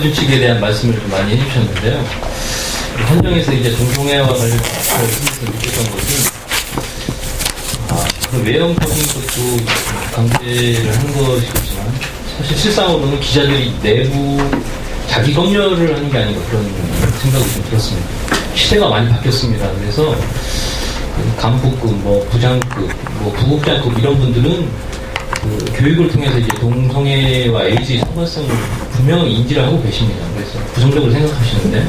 준칙에 대한 말씀을 좀 많이 해주셨는데요. 헌정에서 이제 동성애와 관련해서 느꼈던 것은 그 외형적인 것도 강제를 한 것이겠지만 사실 실상으로는 기자들이 내부 자기 검열을 하는 게 아닌가 그런 생각이 좀 들었습니다. 시대가 많이 바뀌었습니다. 그래서 간부급, 뭐 부장급, 뭐 부국장급 이런 분들은 그 교육을 통해서 이제 동성애와 에이즈의 상관성을 분명히 인지를 하고 계십니다. 그래서 부정적으로 생각하시는데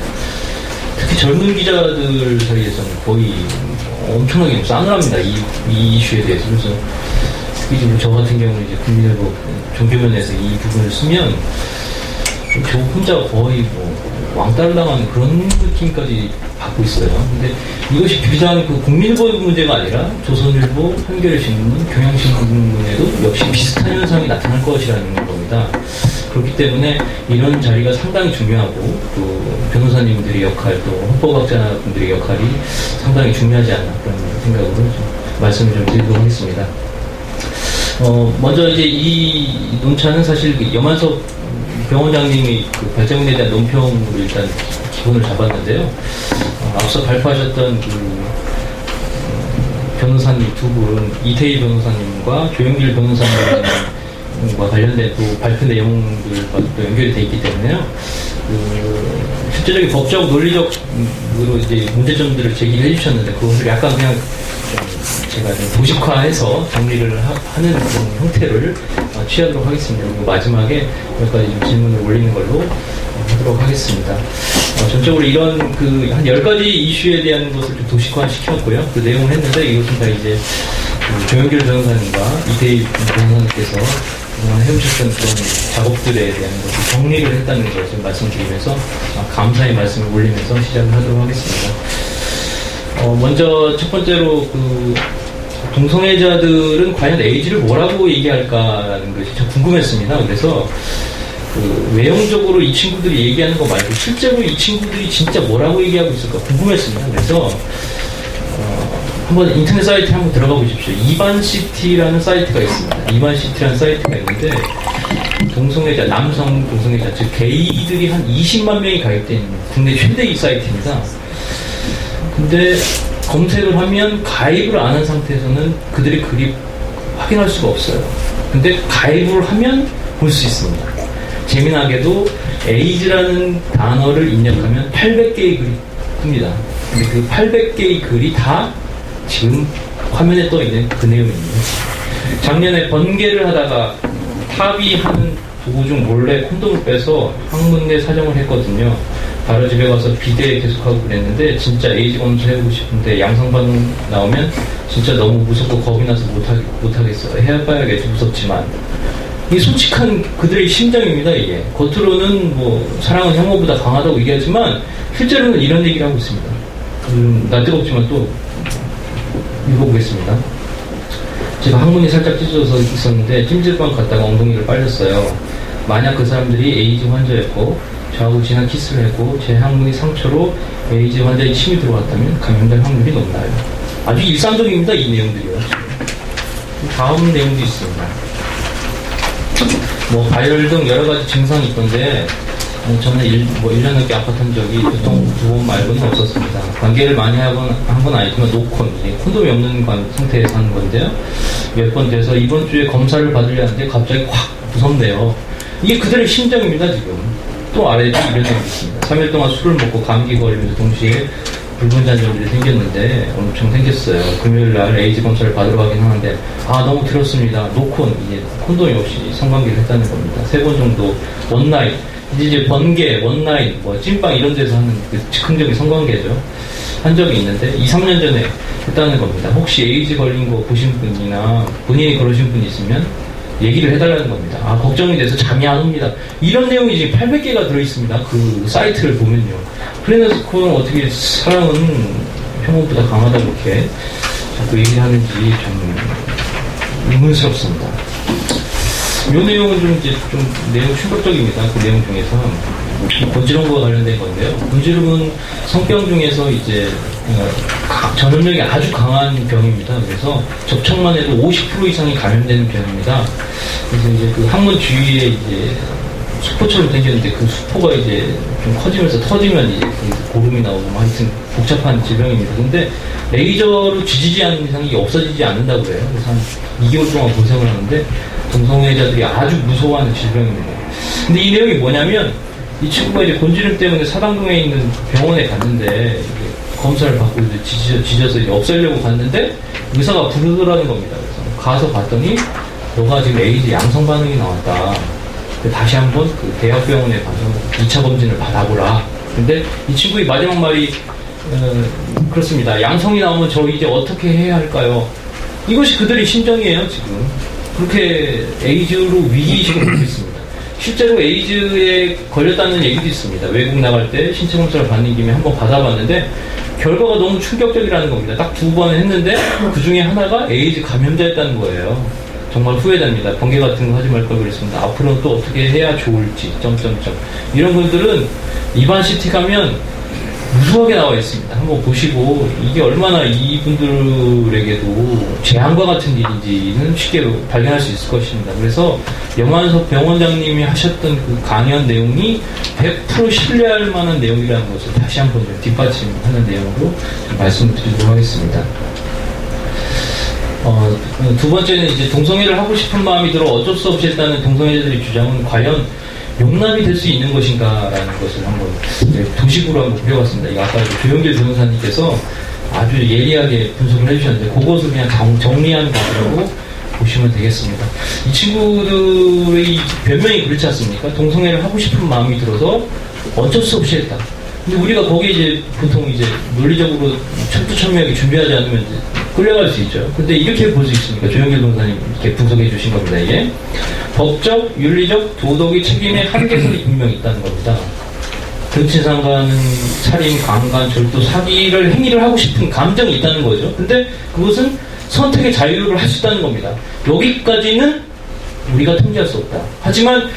특히 젊은 기자들 사이에서는 거의 엄청나게 싸늘합니다. 이 이슈에 대해서. 그래서 특히 저 같은 경우는 이제 국민일보 종교면에서 이 부분을 쓰면 저 혼자 거의 왕따를 당하는 그런 느낌까지 받고 있어요. 근데 이것이 비단 그 국민일보 문제가 아니라 조선일보, 한겨레신문, 경향신문에도 역시 비슷한 현상이 나타날 것이라는 겁니다. 그렇기 때문에 이런 자리가 상당히 중요하고 또 변호사님들의 역할 또 헌법학자분들의 역할이 상당히 중요하지 않나 그런 생각으로 좀 말씀을 좀 드리도록 하겠습니다. 먼저 이제 이 논차는 사실 그 염한석 병원장님이 그 발제문에 대한 논평으로 일단 기본을 잡았는데요. 앞서 발표하셨던 그 변호사님 두 분, 이태희 변호사님과 조영길 변호사님과 관련된 또 발표 내용들과 또 연결이 돼 있기 때문에요. 그 실제적인 법적 논리적으로 이제 문제점들을 제기해 주셨는데 그것을 약간 그냥 제가 좀 도식화해서 정리를 하는 그런 형태를 취하도록 하겠습니다. 그리고 마지막에 몇 가지 질문을 올리는 걸로 하도록 하겠습니다. 전적으로 이런 그 한 10가지 이슈에 대한 것을 좀 도식화 시켰고요. 그 내용을 했는데 이것은 다 이제 그 조영길 변호사님과 이태희 변호사님께서 그동안 해오셨던 그런 작업들에 대한 것을 정리를 했다는 것을 말씀드리면서 감사의 말씀을 올리면서 시작을 하도록 하겠습니다. 먼저 첫 번째로 그 동성애자들은 과연 에이즈를 뭐라고 얘기할까라는 것이 참 궁금했습니다. 그래서 그 외형적으로 이 친구들이 얘기하는 거 말고 실제로 이 친구들이 진짜 뭐라고 얘기하고 있을까 궁금했습니다. 그래서 한번 인터넷 사이트에 한번 들어가 보십시오. 이반시티라는 사이트가 있습니다. 이반시티라는 사이트가 있는데 동성애자, 남성 동성애자, 즉 게이들이 한 20만 명이 가입된 국내 최대의 사이트입니다. 근데 검색을 하면 가입을 안 한 상태에서는 그들의 글이 확인할 수가 없어요. 근데 가입을 하면 볼 수 있습니다. 재미나게도 에이즈라는 단어를 입력하면 800개의 글이 뜹니다. 근데 그 800개의 글이 다 지금 화면에 떠 있는 그 내용입니다. 작년에 번개를 하다가 합의하는 도구 중 몰래 콘돔을 빼서 학문 내 사정을 했거든요. 바로 집에 가서 비대 계속하고 그랬는데 진짜 에이즈 검사해보고 싶은데 양성 반응 나오면 진짜 너무 무섭고 겁이 나서 못하겠어. 해봐야겠지 무섭지만 이게 솔직한 그들의 심정입니다. 이게 겉으로는 뭐 사랑은 혐오보다 강하다고 얘기하지만 실제로는 이런 얘기를 하고 있습니다. 나 뜨겁지만 또 읽어보겠습니다. 제가 항문이 살짝 찢어져 있었는데 찜질방 갔다가 엉덩이를 빨렸어요. 만약 그 사람들이 에이즈 환자였고 저하고 진한 키스를 했고 제 항문이 상처로 에이즈 환자의 침이 들어왔다면 감염될 확률이 높나요? 아주 일상적입니다. 이 내용들이요. 다음 내용도 있습니다. 뭐 바이럴 등 여러 가지 증상이 있던데 저는 1년 넘게 아팠던 적이 보통 2번 말고는 없었습니다. 관계를 많이 한 건 아니지만 노콘, 콘돔이 없는 상태에서 하는 건데요. 몇 번 돼서 이번 주에 검사를 받으려 하는데 갑자기 확 무섭네요. 이게 그들의 심정입니다. 지금 또 아래도 이런 내용이 있습니다. 3일 동안 술을 먹고 감기 걸리면서 동시에 붉은 잔저들이 생겼는데 엄청 생겼어요. 금요일날 에이즈 검사를 받으러 가긴 하는데 너무 들었습니다. 노콘, 이제 콘돔이 없이 성관계를 했다는 겁니다. 3번 정도 원나잇, 이제 번개, 원나잇, 뭐 찐빵 이런 데서 하는 그 즉흥적인 성관계죠. 한 적이 있는데 2-3년 전에 했다는 겁니다. 혹시 에이즈 걸린 거 보신 분이나 본인이 그러신 분이 있으면 얘기를 해달라는 겁니다. 걱정이 돼서 잠이 안 옵니다. 이런 내용이 지금 800개가 들어있습니다. 그 사이트를 보면요. 프레네스코는 어떻게 사랑은 혐오보다 강하다고 이렇게 자꾸 얘기를 하는지 좀 의문스럽습니다. 이 내용은 좀 내용 충격적입니다. 그 내용 중에서 곤지름과 관련된 건데요. 곤지름은 성병 중에서 이제 전염력이 아주 강한 병입니다. 그래서 접촉만 해도 50% 이상이 감염되는 병입니다. 그래서 이제 그 항문 주위에 이제 수포처럼 생겼는데 그 수포가 이제 좀 커지면서 터지면 이제 고름이 나오고 뭐 하여튼 복잡한 질병입니다. 근데 레이저로 지지지 않는 이상 이게 없어지지 않는다고 해요. 그래서 한 2개월 동안 고생을 하는데 동성애자들이 아주 무서워하는 질병입니다. 근데 이 내용이 뭐냐면 이 친구가 이제 곤지름 때문에 사당동에 있는 병원에 갔는데 검사를 받고 이제 지져서 이제 없애려고 갔는데 의사가 부르더라는 겁니다. 그래서 가서 봤더니 너가 지금 에이즈 양성 반응이 나왔다. 다시 한번 그 대학병원에 가서 2차 검진을 받아보라. 근데 이 친구의 마지막 말이 그렇습니다. 양성이 나오면 저 이제 어떻게 해야 할까요? 이것이 그들의 심정이에요, 지금. 그렇게 에이즈로 위기의식을 갖고 있습니다. 실제로 에이즈에 걸렸다는 얘기도 있습니다. 외국 나갈 때 신체 검사를 받는 김에 한번 받아봤는데 결과가 너무 충격적이라는 겁니다. 딱 2번 했는데 그 중에 하나가 에이즈 감염자였다는 거예요. 정말 후회됩니다. 번개 같은 거 하지 말 걸 그랬습니다. 앞으로는 또 어떻게 해야 좋을지 이런 분들은 입안 CT 가면 무수하게 나와 있습니다. 한번 보시고 이게 얼마나 이분들에게도 재앙과 같은 일인지는 쉽게 발견할 수 있을 것입니다. 그래서 영환석 병원장님이 하셨던 그 강연 내용이 100% 신뢰할 만한 내용이라는 것을 다시 한번 뒷받침하는 내용으로 말씀드리도록 하겠습니다. 두 번째는 이제 동성애를 하고 싶은 마음이 들어 어쩔 수 없이 했다는 동성애자들의 주장은 과연 용납이 될 수 있는 것인가라는 것을 한번 도식으로 한번 그려봤습니다. 이거 아까 조영길 변호사님께서 아주 예리하게 분석을 해주셨는데 그것을 그냥 정리하는 것이라고 보시면 되겠습니다. 이 친구들의 변명이 그렇지 않습니까? 동성애를 하고 싶은 마음이 들어서 어쩔 수 없이 했다. 근데 우리가 거기에 이제 보통 이제 논리적으로 철두철미하게 준비하지 않으면 이제 끌려갈 수 있죠. 근데 이렇게 볼 수 있습니까? 조영길 변호사님 이렇게 분석해 주신 겁니다. 이게 법적, 윤리적, 도덕의 책임의 한계선이 분명히 있다는 겁니다. 근친상간, 살인, 강간, 절도, 사기를 행위를 하고 싶은 감정이 있다는 거죠. 근데 그것은 선택의 자유를 할 수 있다는 겁니다. 여기까지는 우리가 통제할 수 없다. 하지만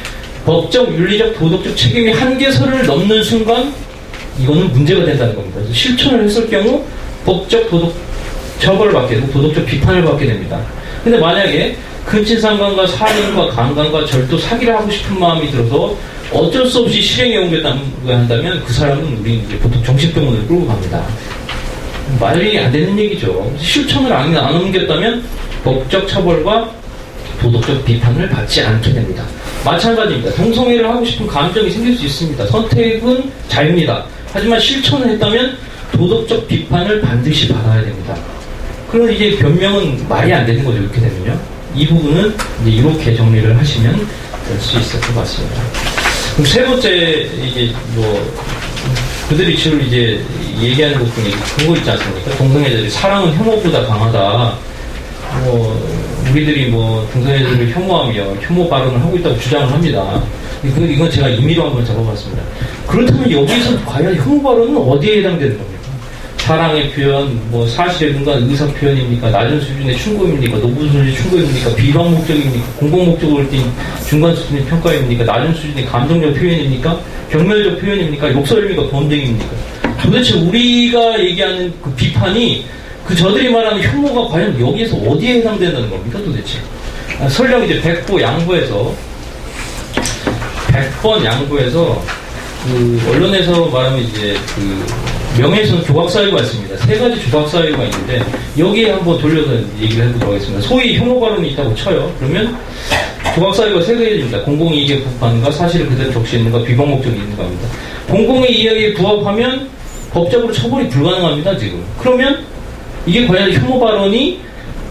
법적, 윤리적, 도덕적 책임의 한계선을 넘는 순간 이거는 문제가 된다는 겁니다. 그래서 실천을 했을 경우 법적, 도덕 처벌을 받게 되고 도덕적 비판을 받게 됩니다. 근데 만약에 근친상간과 살인과 강간과 절도, 사기를 하고 싶은 마음이 들어서 어쩔 수 없이 실행에 옮겼다고 한다면 그 사람은 우리 이제 보통 정신병원을 끌고 갑니다. 말이 안 되는 얘기죠. 실천을 안 옮겼다면 법적 처벌과 도덕적 비판을 받지 않게 됩니다. 마찬가지입니다. 동성애를 하고 싶은 감정이 생길 수 있습니다. 선택은 자유입니다. 하지만 실천을 했다면 도덕적 비판을 반드시 받아야 됩니다. 그럼 이제 변명은 말이 안 되는 거죠. 이렇게 되면요. 이 부분은 이제 이렇게 정리를 하시면 될 수 있을 것 같습니다. 그럼 세 번째, 이게 뭐, 그들이 주로 이제 얘기하는 것 중에 그거 있지 않습니까? 동성애자들이 사랑은 혐오보다 강하다. 우리들이 동성애자들을 혐오하며 혐오 발언을 하고 있다고 주장을 합니다. 이건 제가 임의로 한번 적어봤습니다. 그렇다면 여기서 과연 혐오 발언은 어디에 해당되는 겁니까? 사랑의 표현, 사실의 근간 의사 표현입니까? 낮은 수준의 충고입니까? 높은 수준의 충고입니까? 비방 목적입니까? 공공 목적을 띈 중간 수준의 평가입니까? 낮은 수준의 감정적 표현입니까? 경멸적 표현입니까? 욕설입니까? 범죄입니까? 도대체 우리가 얘기하는 그 비판이 그 저들이 말하는 혐오가 과연 여기에서 어디에 해당된다는 겁니까? 도대체. 설령 이제 100번 양보해서 그 언론에서 말하면 이제 그 명예훼손 조각사유가 있습니다. 3가지 조각사유가 있는데 여기에 한번 돌려서 얘기를 해보도록 하겠습니다. 소위 혐오 발언이 있다고 쳐요. 그러면 조각사유가 3가지입니다. 공공이익에 부합하는가, 사실을 그대로 적시했는가, 비방 목적이 있는가 합니다. 공공의 이익에 부합하면 법적으로 처벌이 불가능합니다. 지금. 그러면 이게 과연 혐오 발언이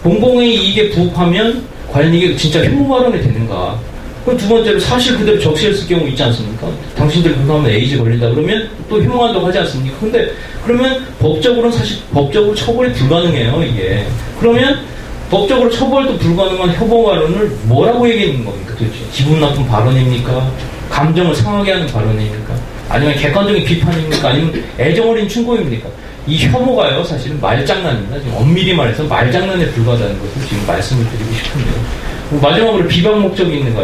공공의 이익에 부합하면 과연 이게 진짜 혐오 발언이 되는가? 그럼 두 번째로 사실 그대로 적시했을 경우 있지 않습니까? 당신들 그거 하면 에이즈 걸린다 그러면 또 혐오한다고 하지 않습니까? 근데 그러면 법적으로는 사실 법적으로 처벌이 불가능해요, 이게. 그러면 법적으로 처벌도 불가능한 혐오 발언을 뭐라고 얘기하는 겁니까? 도대체 기분 나쁜 발언입니까? 감정을 상하게 하는 발언입니까? 아니면 객관적인 비판입니까? 아니면 애정어린 충고입니까? 이 혐오가요, 사실은 말장난입니다. 지금 엄밀히 말해서 말장난에 불과하다는 것을 지금 말씀을 드리고 싶은데요. 마지막으로 비방 목적이 있는가?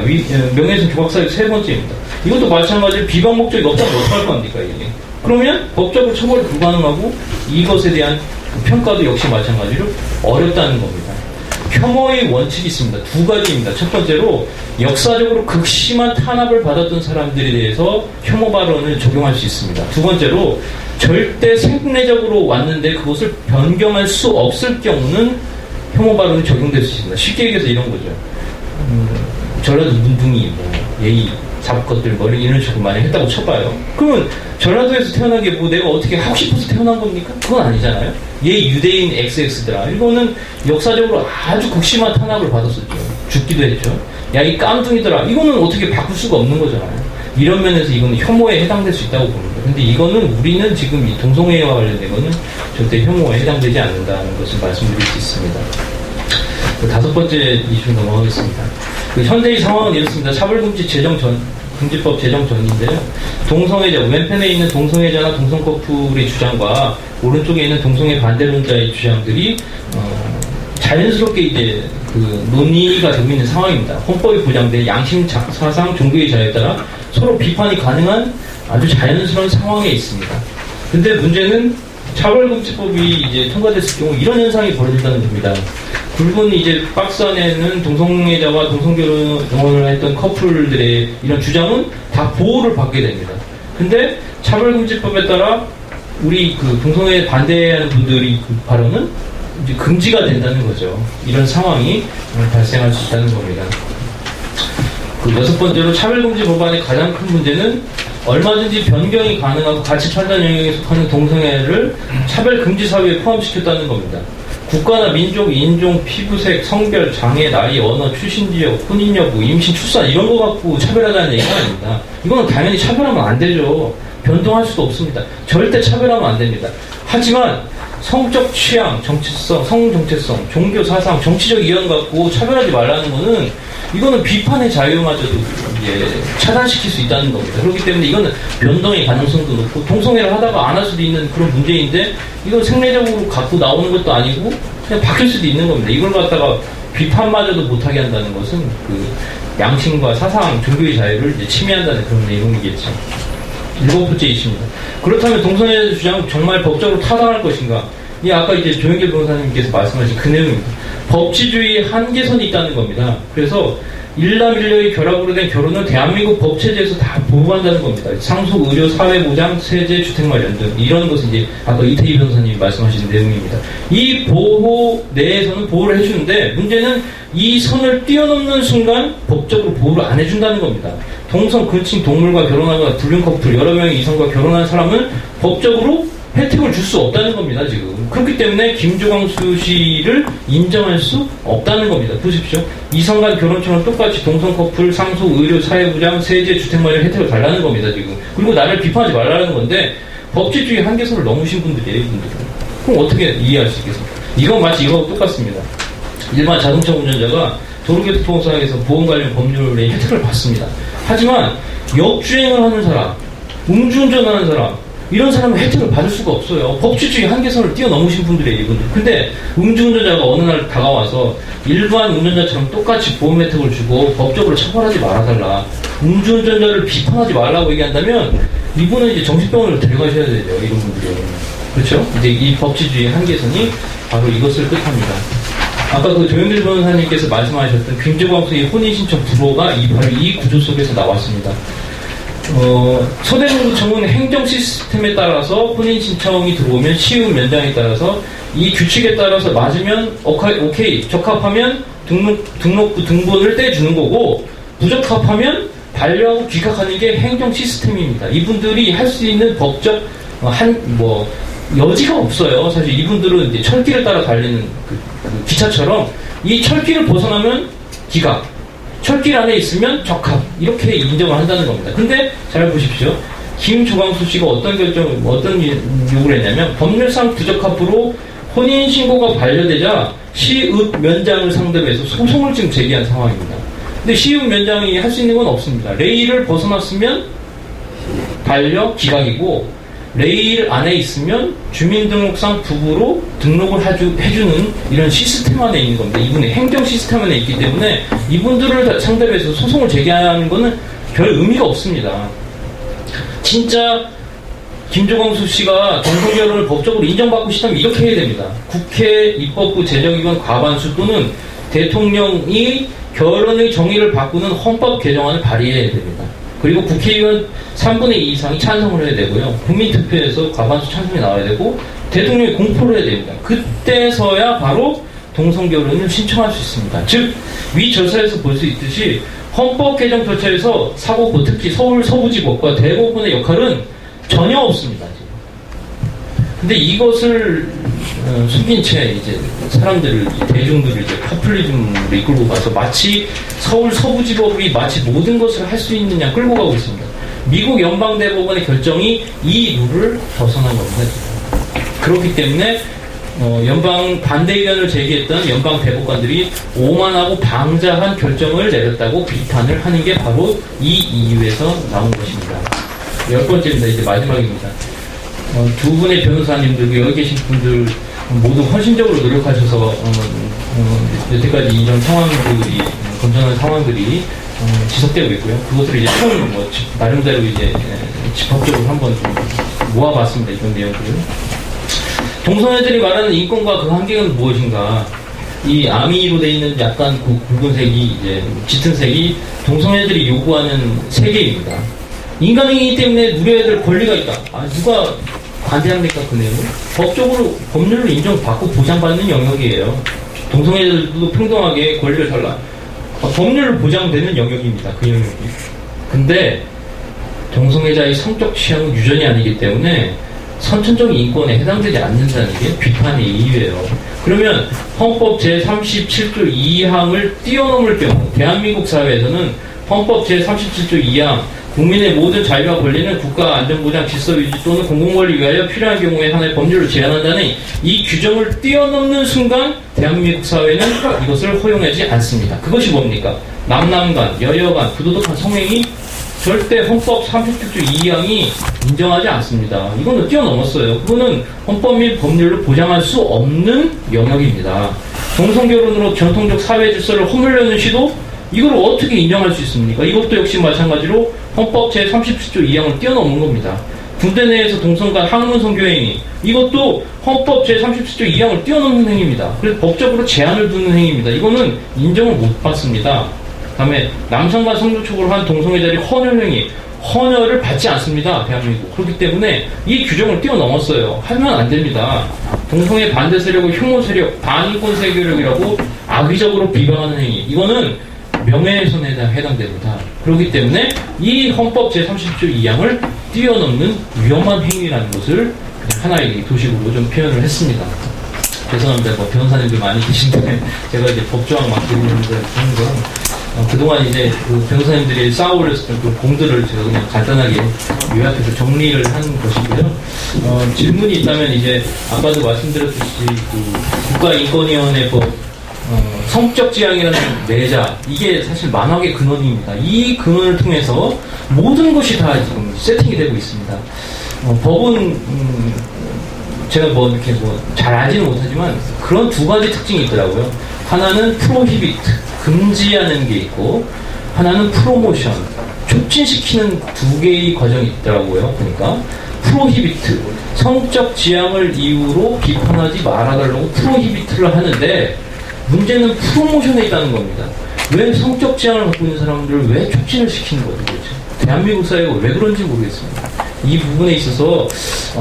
명예훼손 조각사유 3번째입니다. 이것도 마찬가지로 비방 목적이 없다면 어떡할 겁니까, 이게? 그러면 법적으로 처벌이 불가능하고 이것에 대한 평가도 역시 마찬가지로 어렵다는 겁니다. 혐오의 원칙이 있습니다. 두 가지입니다. 첫 번째로 역사적으로 극심한 탄압을 받았던 사람들에 대해서 혐오 발언을 적용할 수 있습니다. 두 번째로 절대 생리적으로 왔는데 그것을 변경할 수 없을 경우는 혐오 발언이 적용될 수 있습니다. 쉽게 얘기해서 이런 거죠. 전라도 문둥이, 예의, 잡것들, 머리 이런 식으로 많이 했다고 쳐봐요. 그러면 전라도에서 태어난 게 내가 어떻게 하고 싶어서 태어난 겁니까? 그건 아니잖아요. 유대인 XX들아. 이거는 역사적으로 아주 극심한 탄압을 받았었죠. 죽기도 했죠. 이 깜둥이들아. 이거는 어떻게 바꿀 수가 없는 거잖아요. 이런 면에서 이거는 혐오에 해당될 수 있다고 봅니다. 근데 이거는 우리는 지금 이 동성애와 관련된 거는 절대 혐오에 해당되지 않는다는 것을 말씀드릴 수 있습니다. 다섯 번째 이슈 넘어가겠습니다. 현재의 상황은 이렇습니다. 차별금지 금지법 제정 전인데요. 동성애자, 왼편에 있는 동성애자나 동성 커플의 주장과 오른쪽에 있는 동성애 반대론자의 주장들이 자연스럽게 이제 논의가 되고 있는 상황입니다. 헌법이 보장된 양심, 사상, 종교의 자유에 따라 서로 비판이 가능한 아주 자연스러운 상황에 있습니다. 근데 문제는 차별금지법이 이제 통과됐을 경우 이런 현상이 벌어진다는 겁니다. 굵은 이제 박스 안에는 동성애자와 동성결혼을 했던 커플들의 이런 주장은 다 보호를 받게 됩니다. 근데 차별금지법에 따라 우리 동성애 반대하는 분들이 발언은 이제 금지가 된다는 거죠. 이런 상황이 발생할 수 있다는 겁니다. 여섯 번째로 차별금지 법안의 가장 큰 문제는 얼마든지 변경이 가능하고 가치 판단 영역에 속하는 동성애를 차별금지 사유에 포함시켰다는 겁니다. 국가나 민족, 인종, 피부색, 성별, 장애, 나이, 언어, 출신 지역, 혼인 여부, 임신, 출산 이런 거 갖고 차별하자는 얘기가 아닙니다. 이거는 당연히 차별하면 안 되죠. 변동할 수도 없습니다. 절대 차별하면 안 됩니다. 하지만 성적 취향, 정체성, 성정체성, 종교 사상, 정치적 이견 갖고 차별하지 말라는 거는 이거는 비판의 자유마저도 차단시킬 수 있다는 겁니다. 그렇기 때문에 이거는 변동의 가능성도 높고 동성애를 하다가 안 할 수도 있는 그런 문제인데 이걸 생리적으로 갖고 나오는 것도 아니고 그냥 바뀔 수도 있는 겁니다. 이걸 갖다가 비판마저도 못하게 한다는 것은 양심과 사상, 종교의 자유를 이제 침해한다는 그런 내용이겠죠. 일곱 번째 이슈입니다. 그렇다면 동성애 주장 정말 법적으로 타당할 것인가? 아까 이제 조영길 변호사님께서 말씀하신 그 내용입니다. 법치주의의 한계선이 있다는 겁니다. 그래서 일남일녀의 결합으로 된 결혼은 대한민국 법체제에서 다 보호한다는 겁니다. 상속, 의료, 사회보장, 세제, 주택마련 등 이런 것은 이제 아까 이태희 변호사님이 말씀하신 내용입니다. 이 보호 내에서는 보호를 해주는데 문제는 이 선을 뛰어넘는 순간 법적으로 보호를 안 해준다는 겁니다. 동성, 근친, 동물과 결혼하거나 불륜 커플, 여러 명의 이성과 결혼한 사람은 법적으로 혜택을 줄 수 없다는 겁니다, 지금. 그렇기 때문에 김조광수 씨를 인정할 수 없다는 겁니다. 보십시오. 이성 간 결혼처럼 똑같이 동성 커플, 상속, 의료, 사회보장, 세제, 주택마련 혜택을 달라는 겁니다, 지금. 그리고 나를 비판하지 말라는 건데 법치주의 한계선을 넘으신 분들이에요, 이분들은. 그럼 어떻게 이해할 수 있겠습니까? 이건 마치 이거하고 똑같습니다. 일반 자동차 운전자가 도로교통법상에서 보험 관련 법률의 혜택을 받습니다. 하지만 역주행을 하는 사람, 음주운전하는 사람, 이런 사람은 혜택을 받을 수가 없어요. 법치주의 한계선을 뛰어넘으신 분들이에요, 이분들. 근데 음주운전자가 어느 날 다가와서 일반 운전자처럼 똑같이 보험 혜택을 주고 법적으로 처벌하지 말아달라. 음주운전자를 비판하지 말라고 얘기한다면 이분은 이제 정신병원을 데려가셔야 되죠, 이런 분들은. 그렇죠? 이제 이 법치주의 한계선이 바로 이것을 뜻합니다. 아까 조영길 변호사님께서 말씀하셨던 김조광수의 혼인신청 불허가 바로 이 구조 속에서 나왔습니다. 서대문구청은 행정 시스템에 따라서 혼인 신청이 들어오면 시효 면장에 따라서 이 규칙에 따라서 맞으면 오케이, 적합하면 등록부 등본을 떼주는 거고 부적합하면 반려하고 귀각하는 게 행정 시스템입니다. 이분들이 할 수 있는 법적 여지가 없어요. 사실 이분들은 이제 철길을 따라 달리는 기차처럼 이 철길을 벗어나면 귀각, 철길 안에 있으면 적합, 이렇게 인정을 한다는 겁니다. 근데 잘 보십시오. 김조광수 씨가 어떤 요구를 했냐면 법률상 부적합으로 혼인신고가 반려되자 시읍 면장을 상대로 해서 소송을 지금 제기한 상황입니다. 근데 시읍 면장이 할 수 있는 건 없습니다. 레일을 벗어났으면 반려 기각이고 레일 안에 있으면 주민등록상 부부로 등록을 해주는 이런 시스템 안에 있는 겁니다. 이분의 행정 시스템 안에 있기 때문에 이분들을 상대로 해서 소송을 제기하는 것은 별 의미가 없습니다. 진짜 김조광수 씨가 동성결혼을 법적으로 인정받고 싶다면 이렇게 해야 됩니다. 국회, 입법부, 재정기관 과반수 또는 대통령이 결혼의 정의를 바꾸는 헌법 개정안을 발의해야 됩니다. 그리고 국회의원 3분의 2 이상이 찬성을 해야 되고요. 국민투표에서 과반수 찬성이 나와야 되고 대통령이 공포를 해야 됩니다. 그때서야 바로 동성결혼을 신청할 수 있습니다. 즉, 위 절차에서 볼 수 있듯이 헌법 개정 절차에서 사법부, 특히 서울 서부지법과 대법원의 역할은 전혀 없습니다. 지금. 근데 이것을 숨긴 채 이제 사람들을, 대중들을 이제 파퓰리즘으로 이끌고 가서 마치 서울 서부지법이 마치 모든 것을 할 수 있는 양 끌고 가고 있습니다. 미국 연방대법원의 결정이 이 룰을 벗어난 겁니다. 그렇기 때문에 연방 반대 의견을 제기했던 연방 대법관들이 오만하고 방자한 결정을 내렸다고 비판을 하는 게 바로 이 이유에서 나온 것입니다. 10번째입니다. 이제 마지막입니다. 두 분의 변호사님들, 여기 계신 분들 모두 헌신적으로 노력하셔서 여태까지 이런 상황들이, 검증하는 상황들이 지속되고 있고요. 그것들을 이제 총 나름대로 이제 집합적으로 한번 좀 모아봤습니다. 이런 내용들을. 동성애들이 말하는 인권과 그 한계는 무엇인가? 이 아미로 되어 있는 약간 붉은색이, 이제 짙은 색이 동성애들이 요구하는 세계입니다. 인간이기 때문에 누려야 될 권리가 있다. 누가 반대합니까? 그 내용은? 법적으로, 법률로 인정받고 보장받는 영역이에요. 동성애들도 평등하게 권리를 달라. 법률로 보장되는 영역입니다. 그 영역이. 근데 동성애자의 성적 취향은 유전이 아니기 때문에 선천적 인권에 해당되지 않는다는 게 비판의 이유예요. 그러면 헌법 제37조 2항을 뛰어넘을 경우 대한민국 사회에서는 헌법 제37조 2항 국민의 모든 자유와 권리는 국가 안전보장, 질서유지 또는 공공권리 위하여 필요한 경우에 하나의 법률로 제한한다는 이 규정을 뛰어넘는 순간 대한민국 사회는 이것을 허용하지 않습니다. 그것이 뭡니까? 남남간, 여여간, 부도덕한 성행위 절대 헌법 37조 2항이 인정하지 않습니다. 이거는 뛰어넘었어요. 그거는 헌법 및 법률로 보장할 수 없는 영역입니다. 동성결혼으로 전통적 사회 질서를 허물려는 시도, 이걸 어떻게 인정할 수 있습니까? 이것도 역시 마찬가지로 헌법 제37조 2항을 뛰어넘은 겁니다. 군대 내에서 동성 간 학문 성교행위, 이것도 헌법 제37조 2항을 뛰어넘는 행위입니다. 그래서 법적으로 제한을 두는 행위입니다. 이거는 인정을 못 받습니다. 다음에 남성 간 성접촉을 한 동성애자의 헌혈행위, 헌혈을 받지 않습니다. 대한민국. 그렇기 때문에 이 규정을 뛰어넘었어요. 하면 안 됩니다. 동성애 반대 세력을 혐오 세력, 반인권 세력이라고 악의적으로 비방하는 행위, 이거는 명예훼손에 해당됩니다. 그렇기 때문에 이 헌법 제37조 2항을 뛰어넘는 위험한 행위라는 것을 그냥 하나의 도식으로 좀 표현을 했습니다. 죄송합니다. 변호사님들 많이 계신데 제가 이제 법조항 막 드리면서 하는 건 그동안 이제 그 변호사님들이 쌓아올렸던 그 공들을 제가 그냥 간단하게 요약해서 정리를 한 것이고요. 질문이 있다면 이제 아까도 말씀드렸듯이 그 국가인권위원회법 성적 지향이라는 내자, 이게 사실 만학의 근원입니다. 이 근원을 통해서 모든 것이 다 지금 세팅이 되고 있습니다. 법은 제가 이렇게 잘 알지는 못하지만 그런 두 가지 특징이 있더라고요. 하나는 프로히비트, 금지하는 게 있고, 하나는 프로모션, 촉진시키는 두 개의 과정이 있더라고요. 그러니까 프로히비트, 성적 지향을 이유로 비판하지 말아달라고 프로히비트를 하는데, 문제는 프로모션에 있다는 겁니다. 왜 성적 지향을 갖고 있는 사람들을 왜 촉진을 시키는 거죠? 그렇죠? 대한민국 사회가 왜 그런지 모르겠습니다. 이 부분에 있어서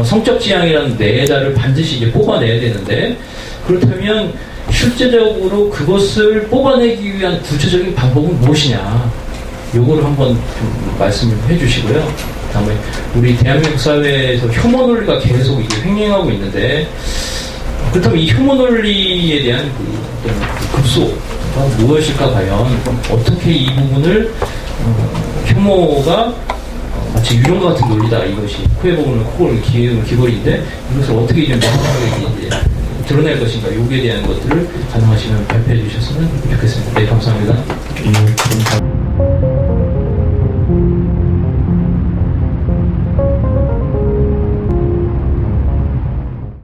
성적 지향이라는 내자를 반드시 이제 뽑아내야 되는데, 그렇다면 실제적으로 그것을 뽑아내기 위한 구체적인 방법은 무엇이냐, 요거를 한번 좀 말씀을 해주시고요. 다음에 우리 대한민국 사회에서 혐오 논리가 계속 이게 횡행하고 있는데, 그렇다면 이 혐오 논리에 대한 급소가 무엇일까, 과연 어떻게 이 부분을 혐오가 마치 유령과 같은 논리다, 이것이 코에 보면 코골 기골인데 이것을 어떻게 좀 명확하게 이제 드러낼 것인가, 요기에 대한 것들을 가능하시면 발표해 주셨으면 좋겠습니다. 네, 감사합니다.